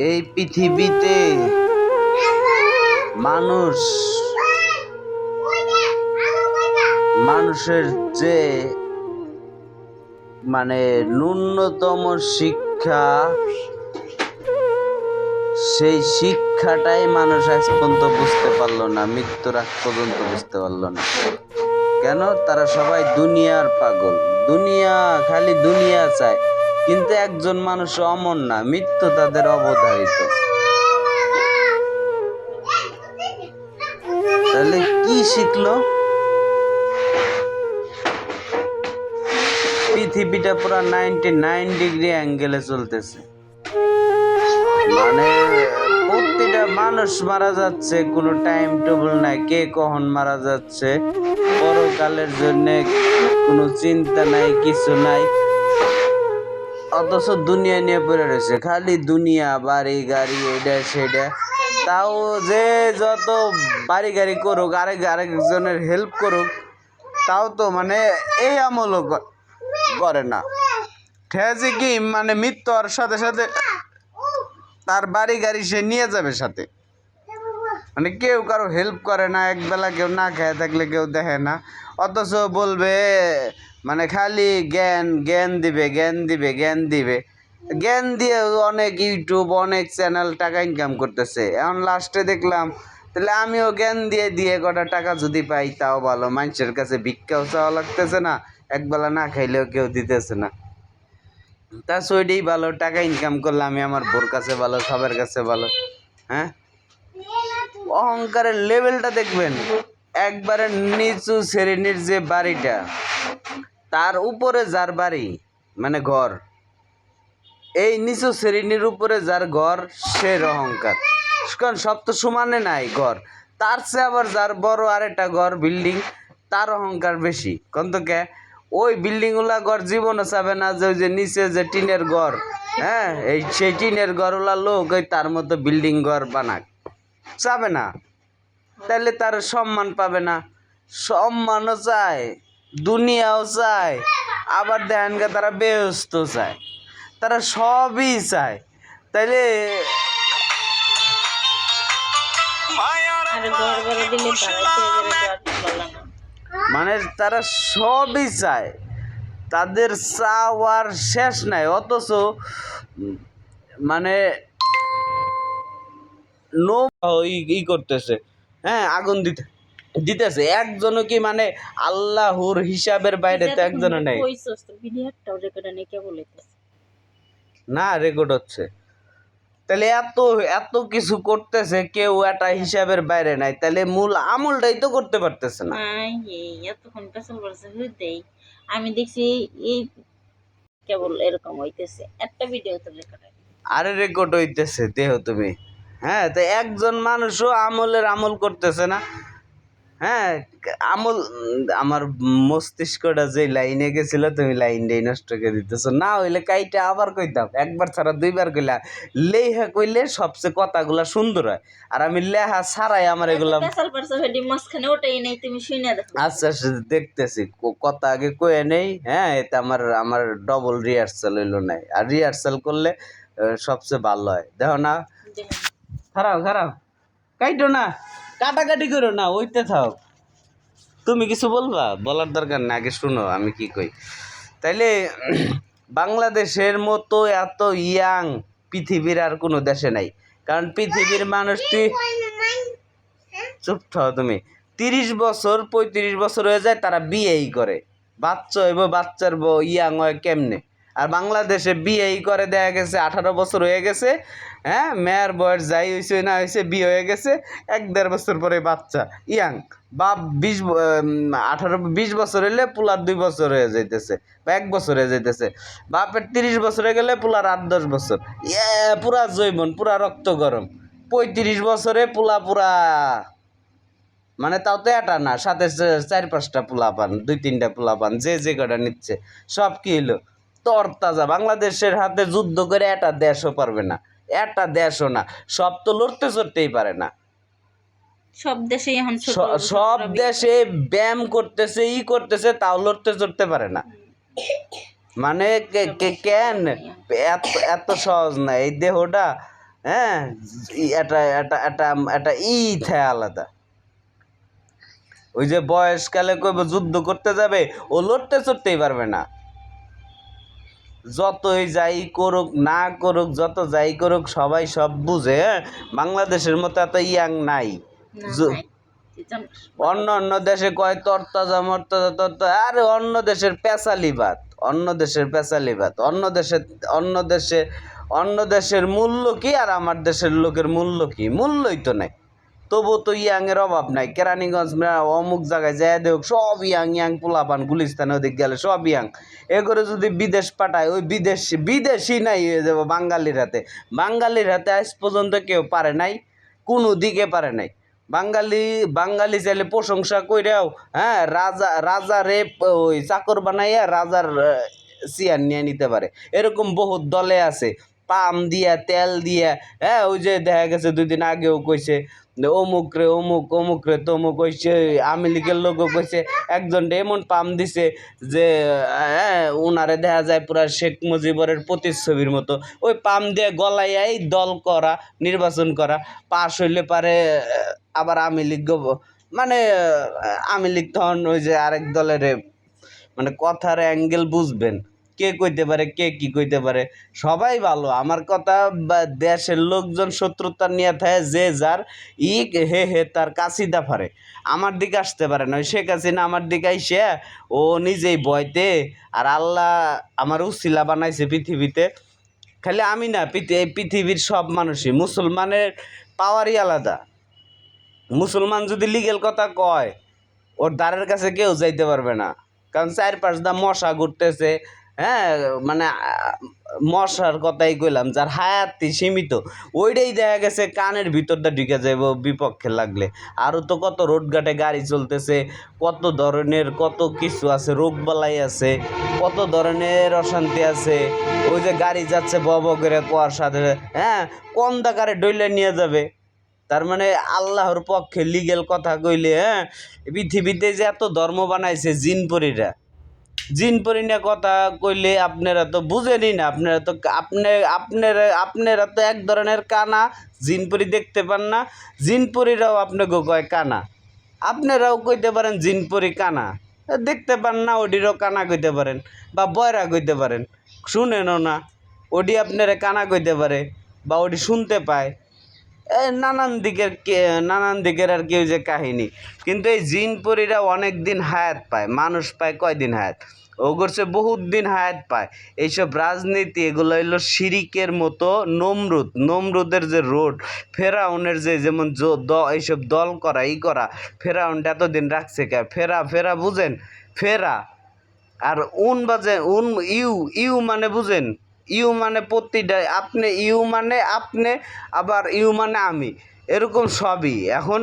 এই পৃথিবীতে মানুষের যে ন্যূনতম শিক্ষা, সেই শিক্ষাটাই মানুষ আজ পর্যন্ত বুঝতে পারলো না, মৃত্যুর আগ পর্যন্ত বুঝতে পারলো না। কেন? তারা সবাই দুনিয়ার পাগল, খালি দুনিয়া চায়, কিন্তু একজন মানুষ অমর না, মৃত্যু তাদের অবধারিত। তাহলে কি শিখলো? পৃথিবীটা পুরা 99 ডিগ্রি অ্যাঙ্গেলে চলতেছে, প্রতিটা মানুষ মারা যাচ্ছে, কোনো টাইম টেবিল নাই, কে কখন মারা যাচ্ছে, পরকালের জন্য কোনো চিন্তা নাই, কিছু নাই। অথচ দুনিয়া নিয়ে পড়ে রয়েছে, খালি দুনিয়া, বাড়ি গাড়ি, এটা সেটা। তাও যে যত বাড়ি গাড়ি করুক, আরেকজনের হেল্প করুক, তাও তো এই আমলও করে না। ঠেছে কি মৃত্যু হওয়ার সাথে সাথে তার বাড়ি গাড়ি সে নিয়ে যাবে সাথে। কেউ কারো হেল্প করে না, একবেলা কেউ না খেয়ে থাকলে কেউ দেখে না, অথচ বলবে খালি জ্ঞান দিবে। জ্ঞান দিয়ে অনেক ইউটিউব, অনেক চ্যানেল টাকা ইনকাম করতেছে। এখন লাস্টে দেখলাম, তাহলে আমিও জ্ঞান দিয়ে কটা টাকা যদি পাই তাও ভালো, মানুষের কাছে ভিক্ষাও চাওয়া লাগতেছে না, একবেলা না খাইলেও কেউ দিতেছে না। তা ওইটাই ভালো, টাকা ইনকাম করলে আমি আমার বোর কাছে ভালো, সবার কাছে ভালো। হ্যাঁ, অহংকারের লেভেলটা দেখবেন, একবারে নিচু শ্রেণীর যে বাড়িটা, তার উপরে যার বাড়ি ঘর, এই নিচু শ্রেণীর উপরে যার ঘর, সে অহংকার। কারণ সব তো সমানে নাই ঘর, তার চেয়ে আবার যার বড় আরেকটা ঘর, বিল্ডিং, তার অহংকার বেশি। কে ওই বিল্ডিংওয়ালা ঘর জীবনও চাবে না যে ওই যে নিচে যে টিনের ঘর, হ্যাঁ, সেই টিনের ঘরওয়ালা লোক ওই তার মতো বিল্ডিং ঘর বানাক, চাবে না। তাহলে তার সম্মান পাবে না, সম্মানও চায়, দুনিয়াও চায়, আবার দেখেন তারা বেহেশত চায়, তারা সবই চায়। তাইলে তারা সবই চায়, তাদের চাওয়ার শেষ নাই। অথচ ই করতেছে, হ্যাঁ, আগুন দিতেছে, একজনও কি আল্লাহর হিসাবের বাইরে তো একজনও নেই না, রেকর্ড হচ্ছে। তাহলে এত কিছু করতেছে, কেউ একটা হিসাবের বাইরে নাই, তাহলে মূল আমলটাই তো করতে পারতেছে না। আমি দেখছি এই কেবল এরকম হইতেছে, একটা ভিডিও তো রেকর্ড হইতেছে, দেহ তুমি। হ্যাঁ, তো একজন মানুষও আমল করতেছে না। হ্যাঁ, আমার মস্তিষ্কটা যে লাইনে গেছিল, তুমি লাইনটাই নষ্ট করে দিতেছো। না হইলে কাইটা আবার কইতাম, একবার ছাড়া দুইবার কইলা। লেহা কইলে সবচেয়ে কথাগুলা সুন্দর হয়, আর আমি লেহা ছাড়াই আমার এগুলা। আচ্ছা, দেখতেছি, কথা আগে কয়ে নেই। হ্যাঁ, এতে আমার ডবল রিহার্সাল হইলো নাই, আর রিহার্সাল করলে সবচেয়ে ভালো হয়। দেখো না, খারাপ কাইটো না, কাটাকাটি করো না, ওইতে থাও। তুমি কিছু বলবা? বলার দরকার না, আগে শুনো আমি কি কই। তাইলে বাংলাদেশের মতো এত ইয়াং পৃথিবীর আর কোনো দেশে নাই। কারণ পৃথিবীর মানুষ, চুপ থাও তুমি, 30 বছর 35 বছর হয়ে যায় তারা বিয়েই করে, বাচ্চা হইব, বাচ্চার ইয়াং হয় কেমনে? আর বাংলাদেশে বিয়েই করে দেখা গেছে 18 বছর হয়ে গেছে, হ্যাঁ, মেয়ের বয়স যাই হয়েছে না হয়েছে, বিয়ে হয়ে গেছে, 1-1.5 বছর পরে বাচ্চা, ইয়াং। বাপ 18-20 বছর হইলে পুলার 2 বছর হয়ে যাইতেছে, বা 1 বছর হয়ে যাইতেছে। বাপের 30 বছর হয়ে গেলে পুলার 8-10 বছর, পুরা জৈবন, পুরা রক্ত গরম। 35 বছরে পুরা তাও তো এটা না, সাথে 4-5টা পোলা পান, 2-3টা পোলা পান, যে কটা নিচ্ছে সব কি হলো তরতাজা। বাংলাদেশের হাতে যুদ্ধ করে একটা দেশও পারবে না, একটা দেশও না, সব তো লড়তে চড়তেই পারে না। সব দেশে ব্যায়াম করতেছে, করতেছে, তাও লড়তে চড়তে পারে না। কেন এত সহজ না এই দেহটা? হ্যাঁ, এটা এটা এটা এটা থাকে আলাদা। ওই যে বয়সকালে কইব যুদ্ধ করতে যাবে, ও লড়তে চড়তেই পারবে না। যতই যাই করুক না করুক, যত যাই করুক, সবাই সব বুঝে। হ্যাঁ, বাংলাদেশের মতো এত ইয়াং নাই। অন্য অন্য দেশে কয় তরতাজা মর্তাজা তরতা, আরে অন্য দেশের পেশালিবাদ, অন্য দেশের পেশালিবাদ, অন্য দেশের মূল্য কি আর আমার দেশের লোকের মূল্য কি? মূল্যই তো নাই। তবু তো ইয়াংয়ের অভাব নাই। কেরানীগঞ্জ অমুক জায়গায় যায় দেখ, সব ইয়াং ইয়াং পোলাপান, গুলিস্তানে ওদিক গেলে সব ইয়াং। এ করে যদি বিদেশ পাঠায়, ওই বিদেশি নাই হয়ে যাবো বাঙালির হাতে। বাঙালির হাতে আজ পর্যন্ত কেউ পারে নাই, কোনো দিকে পারে নাই। বাঙালি চাইলে প্রশংসা কইরাও, হ্যাঁ, রাজা রে ওই চাকর বানাইয়া রাজার চেয়ার নিয়ে নিতে পারে। এরকম বহুত দলে আছে, পাম দিয়া তেল দিয়া। হ্যাঁ, ওই যে দেখা গেছে 2 দিন আগেও কইছে অমুক রে অমুক, অমুক রে তমুক, কইছে আওয়ামী লীগের লোকও কইছে একজন এমন পাম দিছে যে হ্যাঁ, উনারে দেখা যায় পুরা শেখ মুজিবরের প্রতিচ্ছবির মতো। ওই পাম দিয়ে গলাইয়াই দল করা, নির্বাচন করা, পাশ হইলে পারে আবার আওয়ামী লীগ, মানে আওয়ামী লীগ তখন ওই যে আরেক দলের, মানে কথার অ্যাঙ্গেল বুঝবেন, কে কইতে পারে কে কি কইতে পারে। সবাই ভালো, আমার কথা দেশের লোকজন শত্রুতা নিয়ে থাকে, যে যার হে হে তার কাছিদা ফারে। আমার দিকে আসতে পারে না। শেখ হাসিনা আমার দিকে আইসে ও নিজেই বয়তে, আর আল্লাহ আমার উসিলা বানাইছে পৃথিবীতে। খালি আমি না, পৃথিবীর সব মানুষই, মুসলমানের পাওয়ারই আলাদা। মুসলমান যদি লিগেল কথা কয়, ওর দ্বারের কাছে কেউ যাইতে পারবে না। কারণ 4 দা মশা ঘুরতেছে। হ্যাঁ, মানে মশার কথাই কইলাম, যার হায়াতি সীমিত, ওইটাই দেখা গেছে কানের ভিতরটা ঢুকে যাইব বিপক্ষে লাগলে। আরও তো কত রোডঘাটে গাড়ি চলতেছে, কত ধরনের কত কিছু আছে, রোগবালাই আছে, কত ধরনের অশান্তি আছে। ওই যে গাড়ি যাচ্ছে ব করে কোয়ার সাথে, হ্যাঁ, কোন দাকারে ডইলে নিয়ে যাবে। তার মানে আল্লাহর পক্ষে লিগেল কথা কইলে, হ্যাঁ, পৃথিবীতে যে এত ধর্ম বানাইছে জিনপরিরা, জিনপরিনা কথা কইলে আপনারা তো বুঝেনই না। আপনারা তো এক ধরনের কানা, জিনপরি দেখতে পান না। জিনপরিরাও আপনাকে কয় কানা, আপনারাও কইতে পারেন জিনপরি কানা, দেখতে পান না, ওডিরও কানা কইতে পারেন, বা বয়রা কইতে পারেন, শুনেনও না, ওডি আপনারা কানা কইতে পারে, বা ওডি শুনতে পায়। নানান দিকের আর কেউ যে কাহিনী। কিন্তু এই জিনপরিরা অনেক দিন হায়াত পায়, মানুষ পায় কয়দিন হায়াত, ও করছে বহুত দিন হায়াত পায়। এইসব রাজনীতি এগুলো হইলো শিরিকের মতো। নমরুদের যে রোড, ফেরাউনের যে যেমন এইসব দল করা ই করা, ফেরাউনটা এতদিন রাখছে কে? ফেরা বুঝেন? ফেরা আর ইউ মানে বুঝেন? ইউ মানে প্রতিটা, আপনি ইউ মানে আপনি, আবার ইউ মানে আমি, এরকম সবই। এখন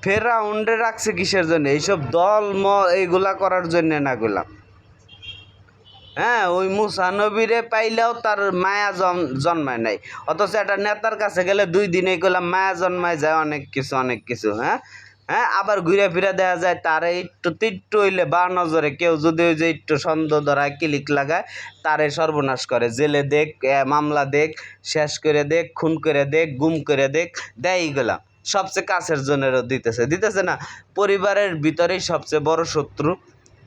ফেরাউন্ডে রাখছে কিসের জন্য? এইসব দল এইগুলা করার জন্য না গেলাম। হ্যাঁ, ওই মুসা নবীরে পাইলেও তার মায়া জন্মায় নাই, অথচ একটা নেতার কাছে গেলে 2 দিনেই কইলাম মায়া জন্মায় যায় অনেক কিছু। হ্যাঁ হ্যাঁ, আবার ঘুরে ফিরে দেওয়া যায় তারে একটু হইলে বা নজরে কেউ যদি ওই যে একটু সন্দেহ ধরায়, ক্লিক লাগায়, তারে সর্বনাশ করে। জেলে দেখ, মামলা দেখ, শেষ করে দেখ, খুন করে দেখ, গুম করে দেখ, দেয় গেলাম। সবচেয়ে কাছের জনেরও দিতেছে না। পরিবারের ভিতরেই সবচেয়ে বড় শত্রু,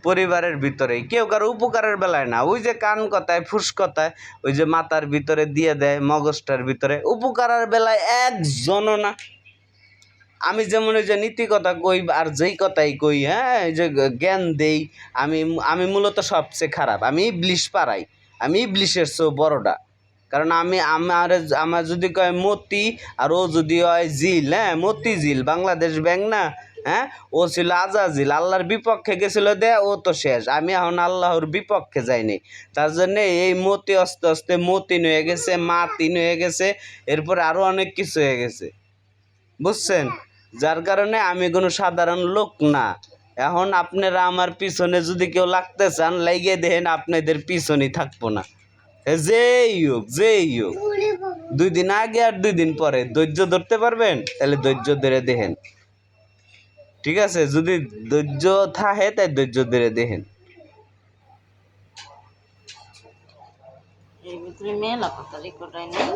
পরিবারের ভিতরেই। কেউ কারো উপকারের বেলায় না, ওই যে কান কথায় ফুস কথায়, ওই যে মাথার ভিতরে দিয়ে দেয়, মগজটার ভিতরে। উপকারের বেলায় একজনও না। আমি যেমন ওই যে নীতি কথা কই আর যেই কথাই কই, হ্যাঁ, এই যে জ্ঞান দেই, আমি মূলত সবচেয়ে খারাপ। আমি ইবলিশ পাড়াই, আমি ইবলিশের চেয়েও বড়টা। কারণ আমার যদি কয় মতি, আর ও যদি হয় জিল, হ্যাঁ, মতিঝিল, বাংলাদেশ ব্যাংক না, হ্যাঁ, ও ছিল আজাজিল, আল্লাহর বিপক্ষে গেছিল ও তো শেষ। আমি এখন আল্লাহর বিপক্ষে যাইনি, তার জন্যে এই মতি আস্তে আস্তে মতিন হয়ে গেছে, মাতিন হয়ে গেছে, এরপরে আরও অনেক কিছু হয়ে গেছে, বুঝছেন? যার কারণে আমি কোনো সাধারণ লোক না। এখন আপনারা আমার পিছনে যদি কেউ লাগতে চান, লাগিয়ে দেখেন, আপনাদের পিছনেই থাকবো না। যেই হোক 2 দিন আগে আর 2 দিন পরে ধৈর্য ধরতে পারবেন, তাহলে ধৈর্য ধরে দেখেন। ঠিক আছে? যদি ধৈর্য থাকে, তাই ধৈর্য ধরে দেখেন। এই ভিতরে মেলা কথা রেকর্ড হয় নাই।